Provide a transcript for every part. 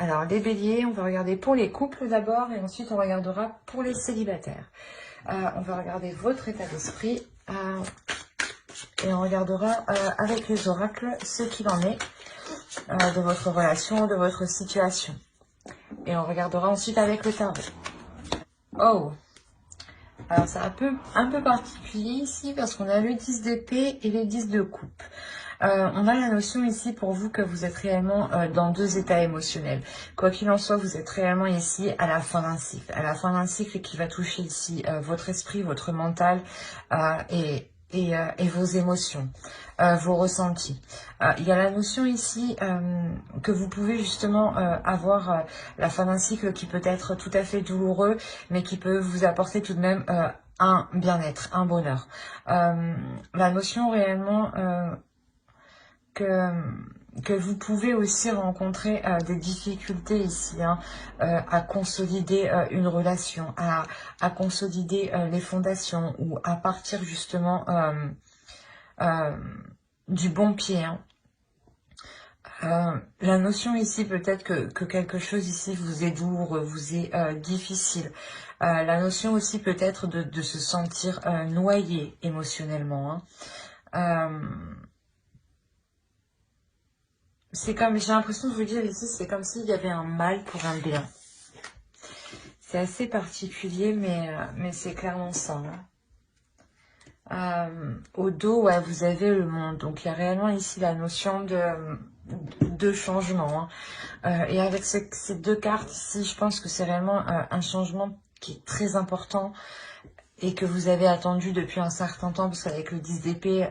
Alors, les béliers, on va regarder pour les couples d'abord et ensuite on regardera pour les célibataires. On va regarder votre état d'esprit et on regardera avec les oracles ce qu'il en est de votre relation, de votre situation. Et on regardera ensuite avec le tarot. Oh! Alors, c'est un peu particulier ici parce qu'on a le 10 d'épée et le 10 de coupe. On a la notion ici pour vous que vous êtes réellement dans deux états émotionnels. Quoi qu'il en soit, vous êtes réellement ici à la fin d'un cycle. À la fin d'un cycle qui va toucher ici votre esprit, votre mental et vos émotions, vos ressentis. Il y a la notion ici que vous pouvez justement avoir la fin d'un cycle qui peut être tout à fait douloureux, mais qui peut vous apporter tout de même un bien-être, un bonheur. La notion réellement que vous pouvez aussi rencontrer des difficultés ici à consolider une relation, à consolider les fondations ou à partir justement du bon pied. La notion ici peut-être que quelque chose ici vous est douloureux, vous est difficile. La notion aussi peut-être de se sentir noyé émotionnellement. C'est comme, j'ai l'impression de vous dire ici, c'est comme s'il y avait un mal pour un bien. C'est assez particulier, mais c'est clairement ça. Au dos, ouais, vous avez le monde. Donc, il y a réellement ici la notion de changement. Et avec ces deux cartes ici, je pense que c'est réellement un changement qui est très important et que vous avez attendu depuis un certain temps, parce qu'avec le 10 d'épée,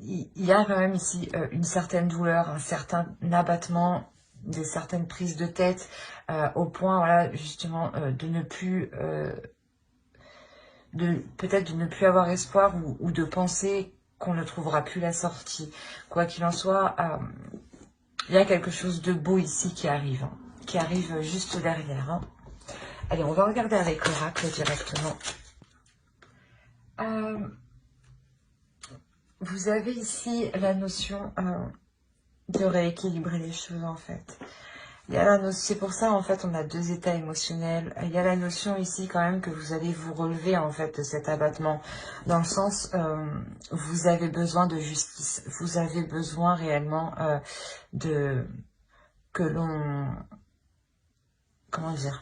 il y a quand même ici une certaine douleur, un certain abattement, des certaines prises de tête, au point, voilà, justement, de ne plus, peut-être de ne plus avoir espoir ou de penser qu'on ne trouvera plus la sortie. Quoi qu'il en soit, il y a quelque chose de beau ici qui arrive juste derrière. Allez, on va regarder avec l'oracle directement. Vous avez ici la notion de rééquilibrer les choses en fait. C'est pour ça en fait on a deux états émotionnels. Il y a la notion ici quand même que vous allez vous relever en fait de cet abattement. Dans le sens, vous avez besoin de justice. Vous avez besoin réellement que l'on... Comment dire ?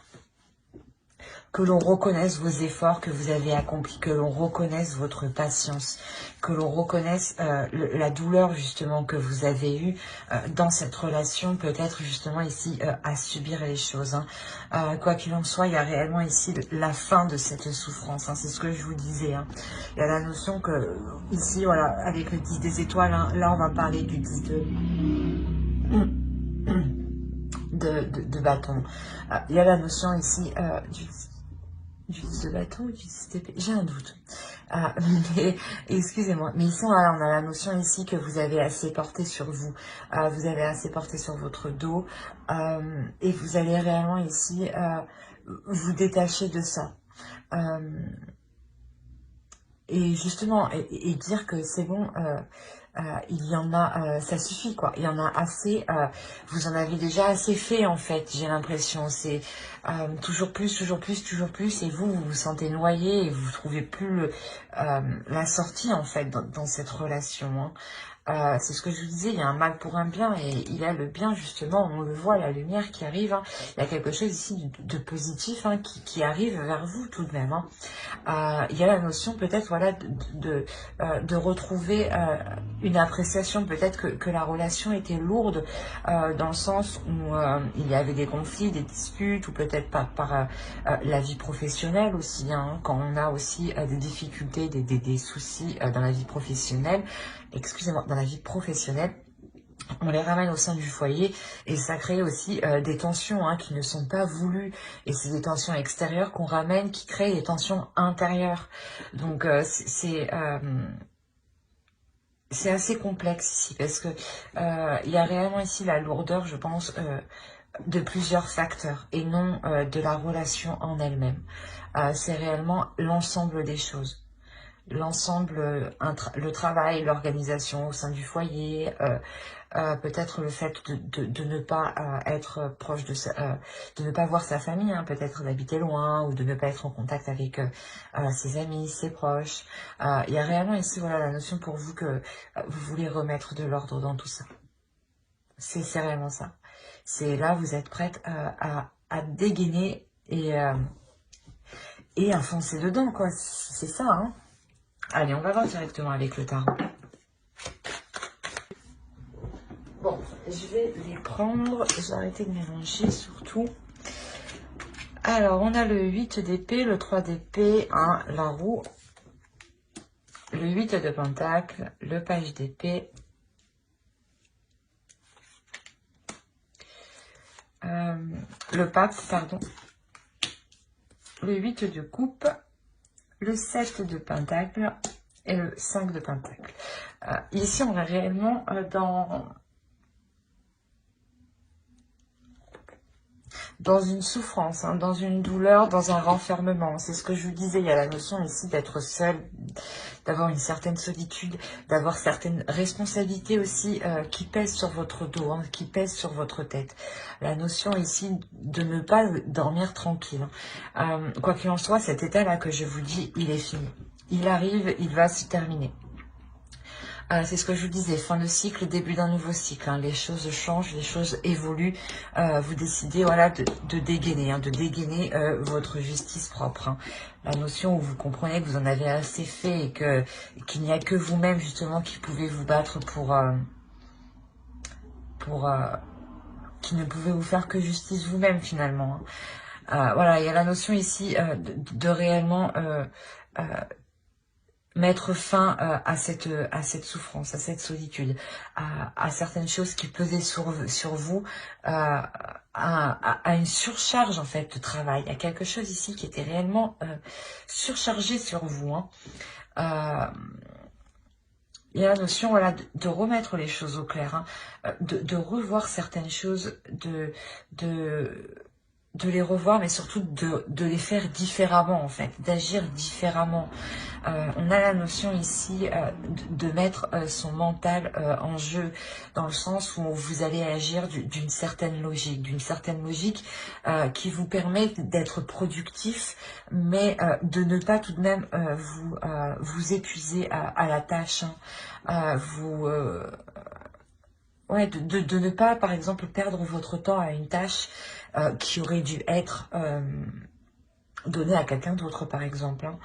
Que l'on reconnaisse vos efforts que vous avez accomplis, que l'on reconnaisse votre patience, que l'on reconnaisse la douleur justement que vous avez eue dans cette relation, peut-être justement ici à subir les choses. Quoi qu'il en soit, il y a réellement ici la fin de cette souffrance, c'est ce que je vous disais. Il y a la notion que ici, voilà, avec le 10 des étoiles, là on va parler du 10 de bâton. Il y a la notion ici du 10 de bâton ou du 10 d'épée, j'ai un doute. Mais excusez-moi, mais ici on a la notion ici que vous avez assez porté sur vous, vous avez assez porté sur votre dos, et vous allez réellement ici vous détacher de ça. Et justement, et dire que c'est bon, il y en a, ça suffit quoi, il y en a assez, vous en avez déjà assez fait en fait, j'ai l'impression, c'est toujours plus, toujours plus, toujours plus, et vous vous sentez noyé et vous trouvez plus la sortie en fait dans cette relation. C'est ce que je vous disais, il y a un mal pour un bien et il y a le bien justement, on le voit, la lumière qui arrive, il y a quelque chose ici de positif qui arrive vers vous tout de même. Il y a la notion peut-être voilà, de retrouver une appréciation, peut-être que la relation était lourde dans le sens où il y avait des conflits, des disputes, ou peut-être pas par la vie professionnelle aussi, quand on a aussi des difficultés, des soucis dans la vie professionnelle, excusez-moi, dans la vie professionnelle, on les ramène au sein du foyer et ça crée aussi des tensions qui ne sont pas voulues. Et c'est des tensions extérieures qu'on ramène qui créent des tensions intérieures. Donc c'est assez complexe ici parce que il y a réellement ici la lourdeur, je pense, de plusieurs facteurs et non de la relation en elle-même. C'est réellement l'ensemble des choses. L'ensemble, le travail, l'organisation au sein du foyer, peut-être le fait de ne pas être proche de ne pas voir sa famille, hein, peut-être d'habiter loin ou de ne pas être en contact avec ses amis, ses proches. Il y a réellement ici, voilà, la notion pour vous que vous voulez remettre de l'ordre dans tout ça. C'est réellement ça. C'est là, vous êtes prête à dégainer et à foncer dedans, quoi. C'est ça, hein. Allez, on va voir directement avec le tarot. Bon, je vais les prendre. J'ai arrêté de mélanger, surtout. Alors, on a le 8 d'épée, le 3 d'épée, hein, la roue, le 8 de pentacle, le page d'épée, le pape, pardon, le 8 de coupe, le 7 de pentacle et le 5 de pentacle. Ici, on est réellement dans une souffrance, hein, dans une douleur, dans un renfermement. C'est ce que je vous disais, il y a la notion ici d'être seul, d'avoir une certaine solitude, d'avoir certaines responsabilités aussi qui pèsent sur votre dos, hein, qui pèsent sur votre tête. La notion ici de ne pas dormir tranquille. Quoi qu'il en soit, cet état-là que je vous dis, il est fini. Il arrive, il va se terminer. C'est ce que je vous disais, fin de cycle, début d'un nouveau cycle. Hein. Les choses changent, les choses évoluent. Vous décidez, voilà, de dégainer, hein, votre justice propre. Hein. La notion où vous comprenez que vous en avez assez fait et qu'il n'y a que vous-même justement qui pouvez vous battre qui ne pouvez vous faire que justice vous-même finalement. Hein. Voilà, il y a la notion ici de réellement mettre fin à cette souffrance, à cette solitude, à certaines choses qui pesaient sur vous, à une surcharge en fait de travail, à quelque chose ici qui était réellement surchargé sur vous. Hein. Il y a la notion, voilà, de remettre les choses au clair, hein, de revoir certaines choses, de les revoir, mais surtout de les faire différemment en fait, d'agir différemment. On a la notion ici de mettre son mental en jeu, dans le sens où vous allez agir d'une certaine logique, qui vous permet d'être productif, mais de ne pas tout de même vous épuiser à la tâche, hein. Ouais, de ne pas, par exemple, perdre votre temps à une tâche qui aurait dû être donnée à quelqu'un d'autre, par exemple. Hein.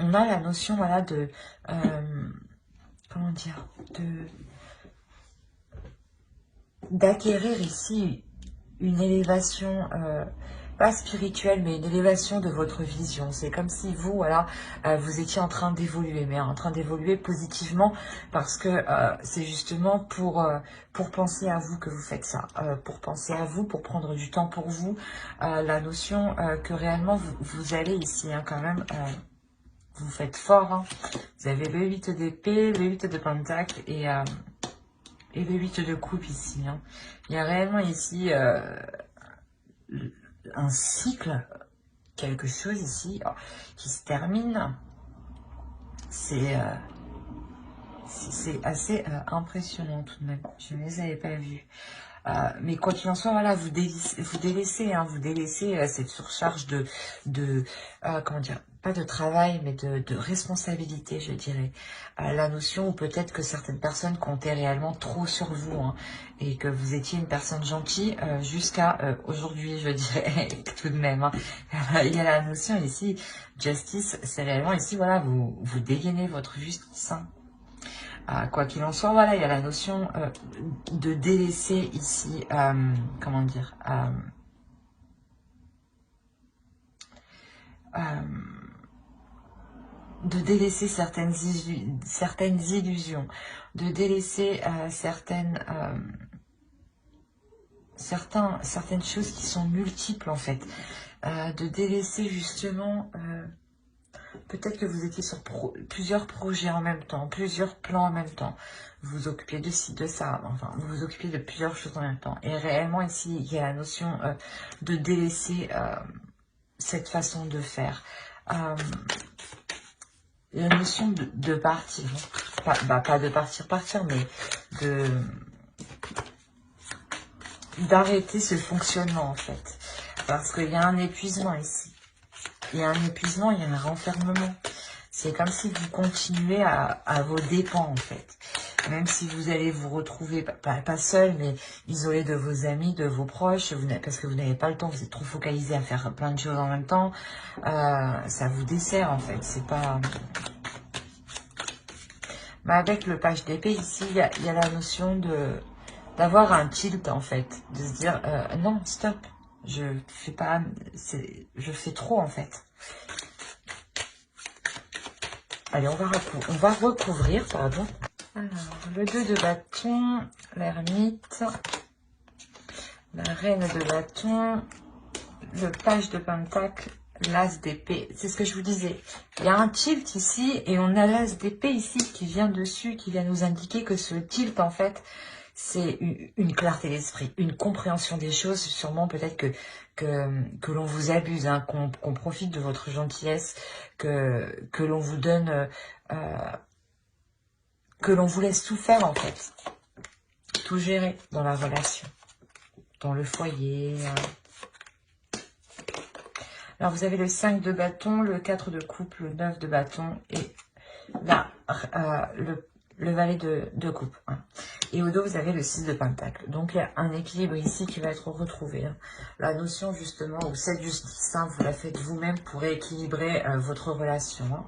On a la notion, voilà, comment dire, d'acquérir ici une élévation, pas spirituelle, mais une élévation de votre vision. C'est comme si vous, voilà, vous étiez en train d'évoluer, mais en train d'évoluer positivement, parce que c'est justement pour penser à vous que vous faites ça, pour penser à vous, pour prendre du temps pour vous, la notion que réellement vous allez ici, hein, quand même, vous faites fort, hein. Vous avez le 8 d'épée, le 8 de pentacle et le 8 de coupe ici. Hein. Il y a réellement ici un cycle, quelque chose ici qui se termine. C'est assez impressionnant tout de même. Je ne les avais pas vus. Mais quoi qu'il en soit, voilà, vous délaissez cette surcharge comment dire, pas de travail, mais de responsabilité, je dirais. La notion où peut-être que certaines personnes comptaient réellement trop sur vous, hein, et que vous étiez une personne gentille jusqu'à aujourd'hui, je dirais, tout de même. Hein. Il y a la notion ici, justice, c'est réellement ici, voilà, vous dégainez votre justice. Hein. Quoi qu'il en soit, voilà, il y a la notion de délaisser ici, comment dire, de délaisser certaines illusions, de délaisser certaines choses qui sont multiples en fait, de délaisser justement... peut-être que vous étiez sur plusieurs projets en même temps, plusieurs plans en même temps. Vous vous occupiez de ci, de ça, enfin, vous vous occupiez de plusieurs choses en même temps. Et réellement, ici, il y a la notion de délaisser cette façon de faire. la notion de partir. Pas de partir, mais de d'arrêter ce fonctionnement en fait. Parce qu'il y a un épuisement ici. Il y a un épuisement, il y a un renfermement. C'est comme si vous continuez à vos dépens en fait. Même si vous allez vous retrouver, pas seul, mais isolé de vos amis, de vos proches, parce que vous n'avez pas le temps, vous êtes trop focalisé à faire plein de choses en même temps, ça vous dessert en fait. C'est pas... Mais avec le page d'épée ici, il y a la notion d'avoir un tilt en fait, de se dire non stop, je fais pas, je fais trop en fait. Allez, on va recouvrir, pardon. Alors, le 2 de bâton, l'ermite, la reine de bâton, le page de pentacle, l'as d'épée. C'est ce que je vous disais. Il y a un tilt ici et on a l'as d'épée ici qui vient dessus, qui vient nous indiquer que ce tilt, en fait, c'est une clarté d'esprit, une compréhension des choses. Sûrement peut-être que l'on vous abuse, hein, qu'on profite de votre gentillesse, que l'on vous donne... que l'on vous laisse tout faire en fait, tout gérer dans la relation, dans le foyer. Alors vous avez le 5 de bâton, le 4 de coupe, le 9 de bâton et là, le valet de coupe. Hein. Et au dos, vous avez le 6 de pentacle. Donc il y a un équilibre ici qui va être retrouvé. Hein. La notion justement, ou cette justice, hein, vous la faites vous-même pour rééquilibrer votre relation. Hein.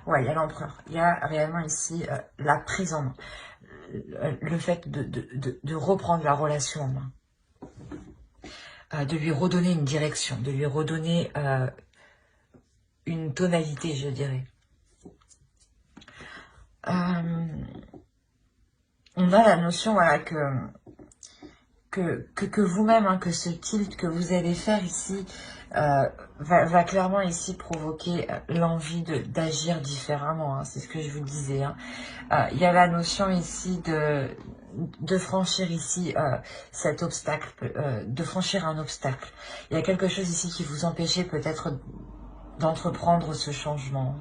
Ouais, il y a l'empereur. Il y a réellement ici la prise en main. Le fait de reprendre la relation en main. De lui redonner une direction, de lui redonner une tonalité, je dirais. On a la notion, voilà, que vous-même, hein, que ce tilt que vous allez faire ici va clairement ici provoquer l'envie d'agir différemment. Hein, c'est ce que je vous disais. Hein. Il y a la notion ici de franchir ici cet obstacle, de franchir un obstacle. Il y a quelque chose ici qui vous empêchait peut-être d'entreprendre ce changement.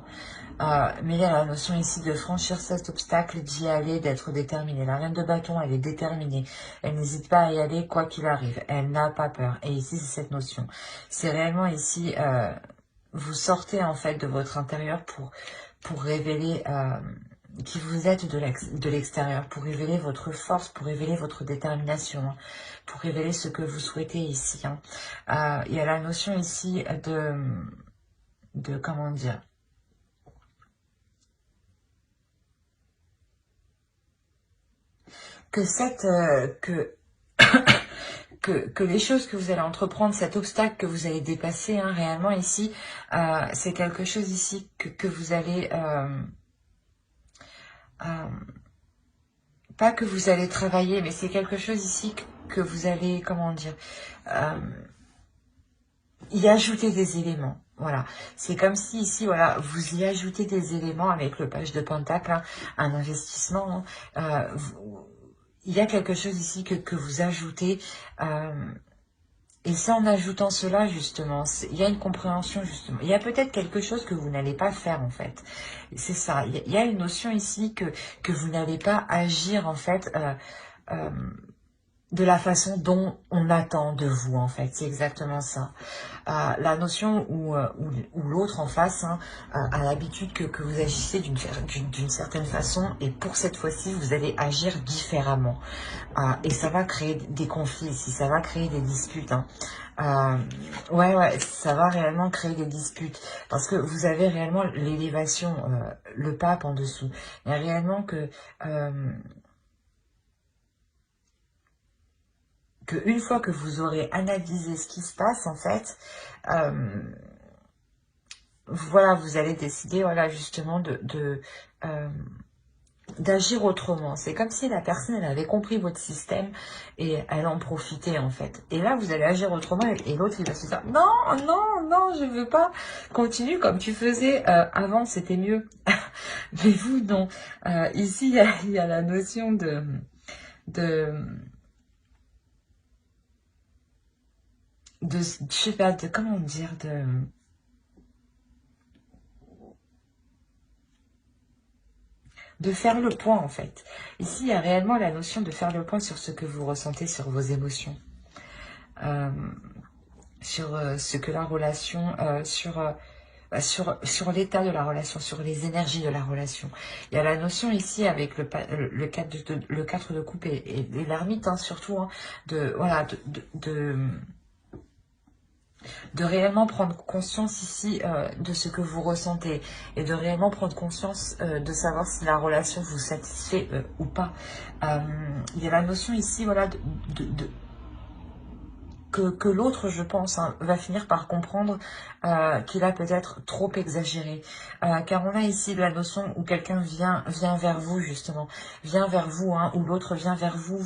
Mais il y a la notion ici de franchir cet obstacle, d'y aller, d'être déterminée. La reine de bâton, elle est déterminée. Elle n'hésite pas à y aller quoi qu'il arrive. Elle n'a pas peur. Et ici, c'est cette notion. C'est réellement ici, vous sortez en fait de votre intérieur pour révéler qui vous êtes de l'extérieur, pour révéler votre force, pour révéler votre détermination, hein, pour révéler ce que vous souhaitez ici. Hein. Il y a la notion ici de comment dire, que que les choses que vous allez entreprendre, cet obstacle que vous allez dépasser, hein, réellement ici, c'est quelque chose ici que vous allez pas que vous allez travailler, mais c'est quelque chose ici que vous allez, comment dire, y ajouter des éléments. Voilà, c'est comme si ici, voilà, vous y ajoutez des éléments avec le page de pentacle, hein, un investissement. Hein, il y a quelque chose ici que vous ajoutez. Et c'est en ajoutant cela, justement, il y a une compréhension, justement. Il y a peut-être quelque chose que vous n'allez pas faire, en fait. C'est ça. Il y a une notion ici que vous n'allez pas agir, en fait, de la façon dont on attend de vous, en fait. C'est exactement ça. La notion où l'autre en face, hein, a l'habitude que vous agissez d'une certaine façon, et pour cette fois-ci, vous allez agir différemment. Et ça va créer des conflits ici, ça va créer des disputes. Hein. Ouais, ça va réellement créer des disputes. Parce que vous avez réellement l'élévation, le pape en dessous. Il y a réellement que une fois que vous aurez analysé ce qui se passe, en fait, voilà, vous allez décider, voilà, justement, d'agir autrement. C'est comme si la personne, elle avait compris votre système et elle en profitait, en fait. Et là, vous allez agir autrement et l'autre, il va se dire, non, non, non, je veux pas. Continue comme tu faisais avant, c'était mieux. Mais vous, non. Ici, il y a la notion je sais pas, comment dire, de faire le point en fait. Ici, il y a réellement la notion de faire le point sur ce que vous ressentez, sur vos émotions. Sur ce que la relation, sur l'état de la relation, sur les énergies de la relation. Il y a la notion ici avec le 4 de coupe et l'ermite, hein, surtout, hein, voilà, de réellement prendre conscience ici de ce que vous ressentez et de réellement prendre conscience de savoir si la relation vous satisfait ou pas. Il y a la notion ici, voilà, que l'autre, je pense, hein, va finir par comprendre qu'il a peut-être trop exagéré. Car on a ici la notion où quelqu'un vient vers vous, justement. Vient vers vous, hein, ou l'autre vient vers vous,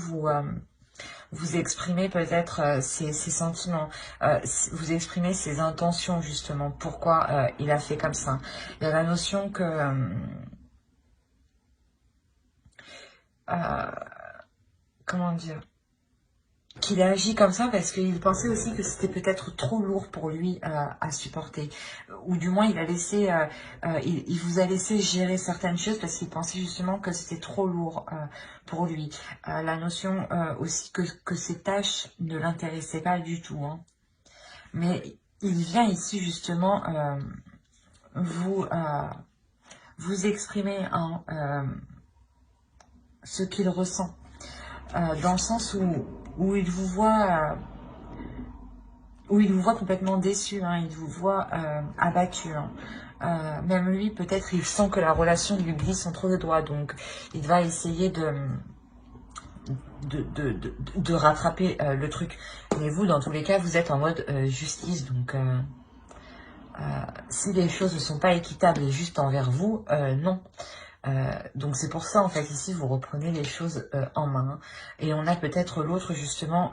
vous exprimez peut-être ses sentiments, vous exprimez ses intentions, justement. Pourquoi il a fait comme ça. Il y a la notion que... comment dire, qu'il a agi comme ça parce qu'il pensait aussi que c'était peut-être trop lourd pour lui à supporter. Ou du moins, il vous a laissé gérer certaines choses parce qu'il pensait justement que c'était trop lourd pour lui. La notion aussi que ces tâches ne l'intéressaient pas du tout. Hein. Mais il vient ici justement vous exprimer hein, ce qu'il ressent. Dans le sens où il vous voit complètement déçu, hein, il vous voit abattu. Hein. Même lui, peut-être, il sent que la relation lui glisse entre les doigts, donc il va essayer de rattraper le truc. Mais vous, dans tous les cas, vous êtes en mode justice, donc si les choses ne sont pas équitables et justes envers vous, non. Donc c'est pour ça en fait ici vous reprenez les choses en main et on a peut-être l'autre justement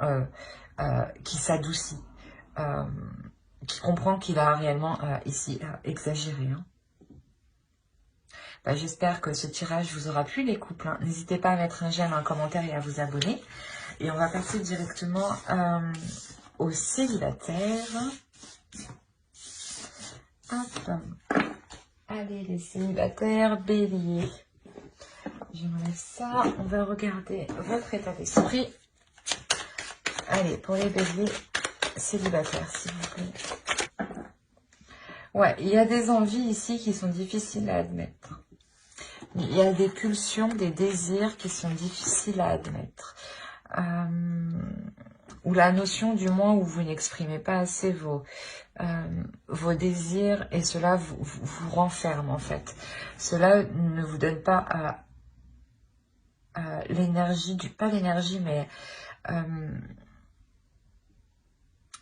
qui s'adoucit, qui comprend qu'il a réellement ici exagéré. Hein. J'espère que ce tirage vous aura plu les couples. Hein. N'hésitez pas à mettre un j'aime, un commentaire et à vous abonner. Et on va passer directement aux célibataires. Hop. Allez les célibataires, bélier. J'enlève ça. On va regarder votre état d'esprit. Allez, pour les béliers célibataires, s'il vous plaît. Ouais, il y a des envies ici qui sont difficiles à admettre. Il y a des pulsions, des désirs qui sont difficiles à admettre. Ou la notion du moins où vous n'exprimez pas assez vos désirs et cela vous renferme en fait. Cela ne vous donne pas l'énergie, pas l'énergie mais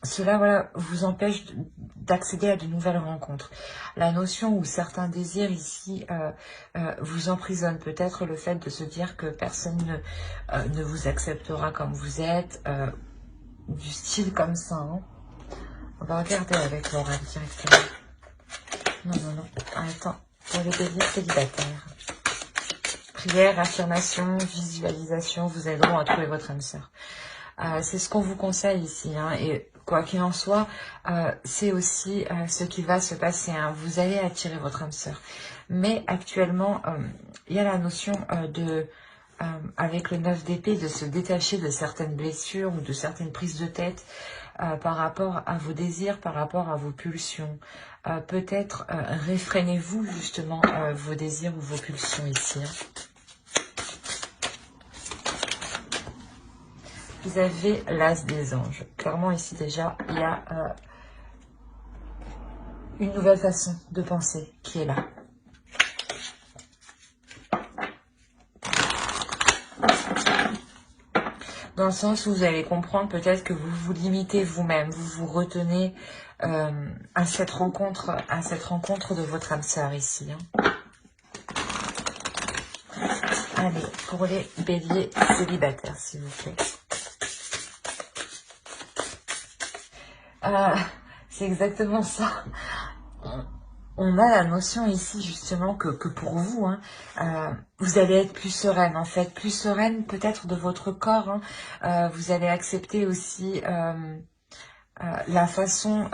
cela voilà, vous empêche d'accéder à de nouvelles rencontres. La notion où certains désirs ici vous emprisonnent, peut-être le fait de se dire que personne ne vous acceptera comme vous êtes, du style comme ça. Hein. On va regarder avec l'oracle directement. Non. Attends, pour les béliers célibataires. Prière, affirmation, visualisation vous aideront à trouver votre âme sœur. C'est ce qu'on vous conseille ici. Hein, et quoi qu'il en soit, c'est aussi ce qui va se passer. Hein. Vous allez attirer votre âme sœur. Mais actuellement, il y a la notion avec le 9 d'épée, de se détacher de certaines blessures ou de certaines prises de tête par rapport à vos désirs, par rapport à vos pulsions. Peut-être réfrénez-vous justement vos désirs ou vos pulsions ici. Hein. Vous avez l'as des anges. Clairement ici déjà, il y a une nouvelle façon de penser qui est là. Dans le sens où vous allez comprendre peut-être que vous vous limitez vous-même, vous vous retenez à cette rencontre de votre âme sœur ici. Hein. Allez, pour les béliers célibataires, s'il vous plaît. C'est exactement ça. On a la notion ici justement que pour vous, hein, vous allez être plus sereine en fait, plus sereine peut-être de votre corps. Hein. Vous allez accepter aussi la façon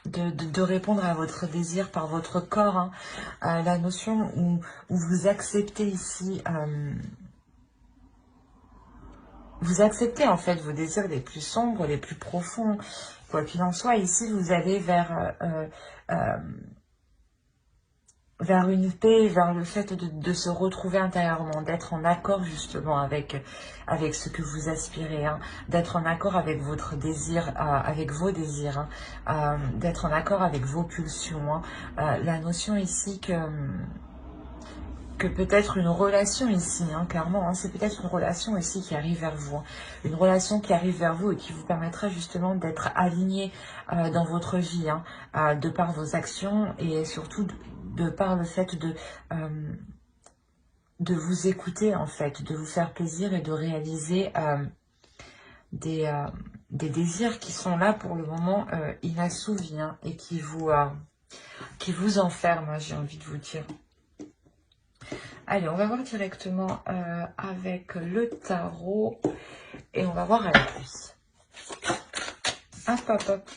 de répondre à votre désir par votre corps, hein. La notion où vous acceptez ici, vous acceptez en fait vos désirs les plus sombres, les plus profonds. Quoi qu'il en soit, ici vous allez vers une paix, vers le fait de se retrouver intérieurement, d'être en accord justement avec ce que vous aspirez, hein, d'être en accord avec votre désir, avec vos désirs, hein, d'être en accord avec vos pulsions, hein. La notion ici que peut-être une relation ici, hein, clairement, hein, c'est peut-être une relation ici qui arrive vers vous, hein, une relation qui arrive vers vous et qui vous permettra justement d'être aligné dans votre vie, hein, de par vos actions et surtout de par le fait de vous écouter en fait, de vous faire plaisir et de réaliser des désirs qui sont là pour le moment inassouvis, hein, et qui vous enferment, hein, j'ai envie de vous dire. Allez, on va voir directement avec le tarot et on va voir avec lui. Hop, hop, hop.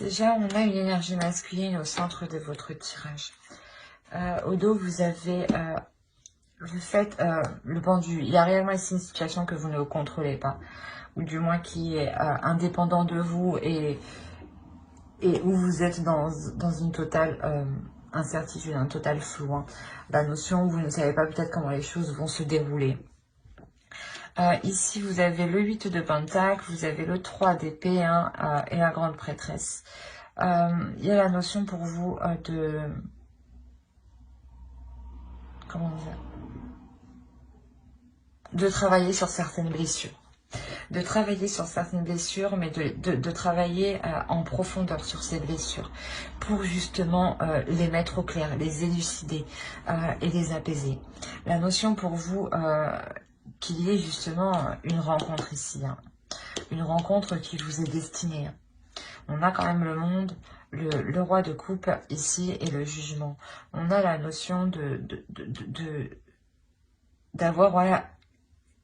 Déjà, on a une énergie masculine au centre de votre tirage. Au dos, vous avez le pendu. Il y a réellement ici une situation que vous ne contrôlez pas, ou du moins qui est indépendant de vous et où vous êtes dans une totale incertitude, un total flou, hein. La notion où vous ne savez pas peut-être comment les choses vont se dérouler. Ici, vous avez le 8 de Pentacle, vous avez le 3 d'épée, hein, et la grande prêtresse. Il y a la notion pour vous comment dire, de travailler sur certaines blessures. De travailler sur certaines blessures, mais de travailler en profondeur sur ces blessures pour justement les mettre au clair, les élucider et les apaiser. La notion pour vous qu'il y ait justement une rencontre ici, hein, une rencontre qui vous est destinée. On a quand même le monde, le roi de coupe ici et le jugement. On a la notion d'avoir voilà,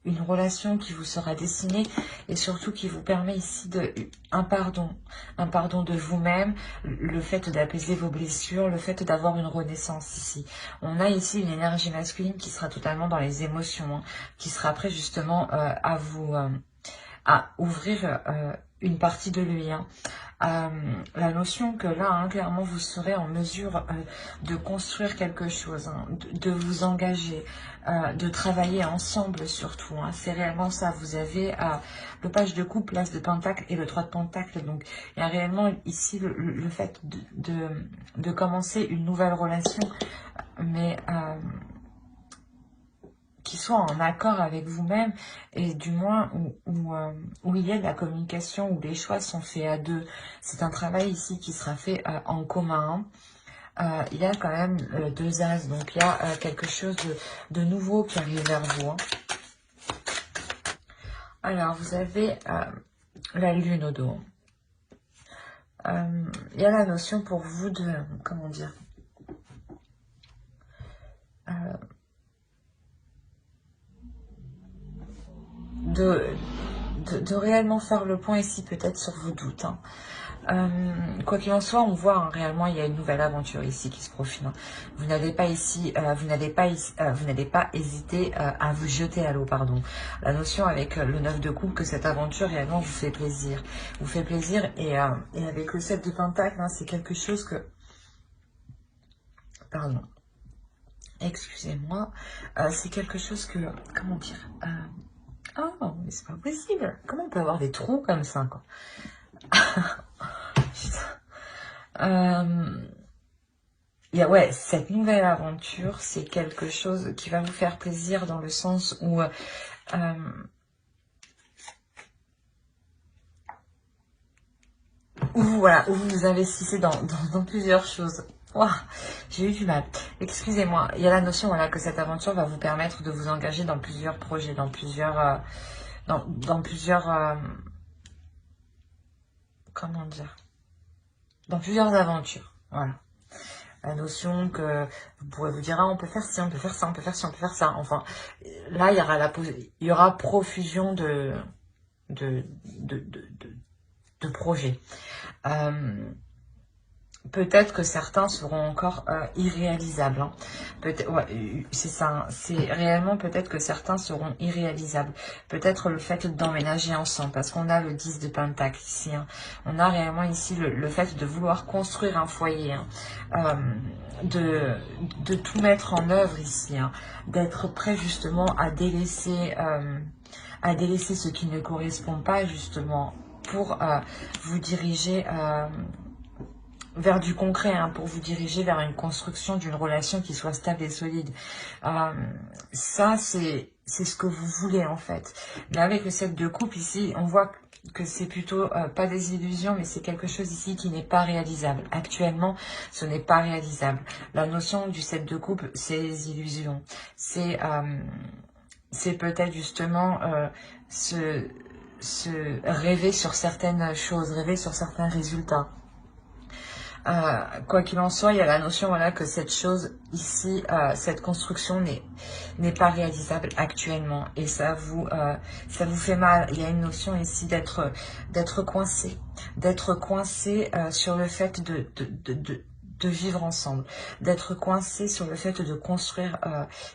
une relation qui vous sera destinée et surtout qui vous permet ici un pardon de vous-même, le fait d'apaiser vos blessures, le fait d'avoir une renaissance ici. On a ici une énergie masculine qui sera totalement dans les émotions, hein, qui sera prêt justement à ouvrir une partie de lui, hein. La notion que là, hein, clairement, vous serez en mesure de construire quelque chose, hein, de vous engager, de travailler ensemble surtout, hein. C'est réellement ça. Vous avez le page de coupe, l'as de pentacle et le 3 de pentacle. Donc, il y a réellement ici le fait de commencer une nouvelle relation, mais qui soit en accord avec vous-même et du moins où il y a de la communication, où les choix sont faits à deux. C'est un travail ici qui sera fait en commun. Il y a quand même 2 as, donc il y a quelque chose de nouveau qui arrive vers vous, hein. Alors, vous avez la lune au dos. Il y a la notion pour vous de, comment dire, de réellement faire le point ici peut-être sur vos doutes, hein. Quoi qu'il en soit, on voit, hein, réellement il y a une nouvelle aventure ici qui se profile, hein. Vous n'avez pas ici, vous n'allez pas hésiter à vous jeter à l'eau, pardon. La notion avec le 9 de coupe que cette aventure réellement vous fait plaisir, et avec le 7 de pentacle, hein, c'est quelque chose que, pardon, excusez-moi, c'est quelque chose que, comment dire, oh mais c'est pas possible, comment on peut avoir des trous comme ça, quoi. Ouais, cette nouvelle aventure, c'est quelque chose qui va vous faire plaisir dans le sens où voilà, où vous investissez dans plusieurs choses. Wow, j'ai eu du mal. Excusez-moi. Il y a la notion, voilà, que cette aventure va vous permettre de vous engager dans plusieurs projets, dans plusieurs comment dire, dans plusieurs aventures. Voilà. La notion que vous pourrez vous dire, ah, on peut faire ci, on peut faire ça, on peut faire ci, on peut faire ça. Enfin, là, il y aura profusion de, de, de, de projets. Peut-être que certains seront encore irréalisables. Hein. Peut-être, ouais, c'est ça. Hein. C'est réellement peut-être que certains seront irréalisables. Peut-être le fait d'emménager ensemble, parce qu'on a le 10 de Pentacle ici. Hein. On a réellement ici le fait de vouloir construire un foyer, hein. De tout mettre en œuvre ici, hein. D'être prêt justement à délaisser ce qui ne correspond pas justement pour vous diriger vers du concret, hein, pour vous diriger vers une construction d'une relation qui soit stable et solide. Ça, c'est ce que vous voulez en fait. Là, avec le 7 de coupe ici, on voit que c'est plutôt pas des illusions, mais c'est quelque chose ici qui n'est pas réalisable. Actuellement, ce n'est pas réalisable. La notion du 7 de coupe, c'est les illusions. C'est peut-être justement se rêver sur certaines choses, rêver sur certains résultats. Quoi qu'il en soit, il y a la notion voilà, que cette chose ici, cette construction n'est pas réalisable actuellement. Et ça vous fait mal. Il y a une notion ici d'être coincé. D'être coincé sur le fait de vivre ensemble. D'être coincé sur le fait de construire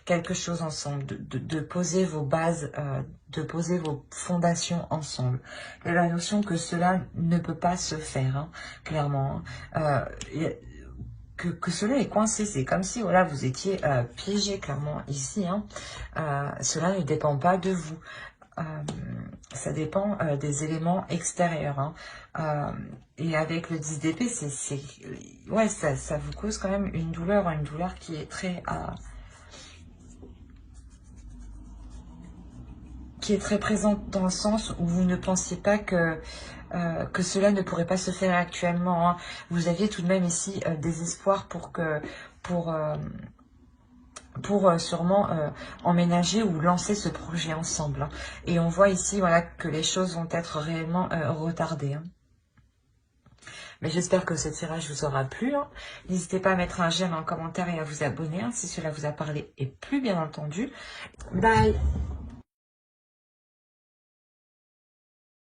quelque chose ensemble. De poser vos bases, de poser vos fondations ensemble. Il y a la notion que cela ne peut pas se faire, hein, clairement. Que cela est coincé, c'est comme si voilà, vous étiez piégé clairement ici. Hein. Cela ne dépend pas de vous. Ça dépend des éléments extérieurs. Hein. Et avec le 10 d'épée, ouais, ça vous cause quand même une douleur qui est très présente dans le sens où vous ne pensiez pas que cela ne pourrait pas se faire actuellement. Hein. Vous aviez tout de même ici des espoirs pour sûrement emménager ou lancer ce projet ensemble. Hein. Et on voit ici voilà, que les choses vont être réellement retardées. Hein. Mais j'espère que ce tirage vous aura plu. Hein. N'hésitez pas à mettre un j'aime, un commentaire et à vous abonner hein, si cela vous a parlé et plu, bien entendu. Bye!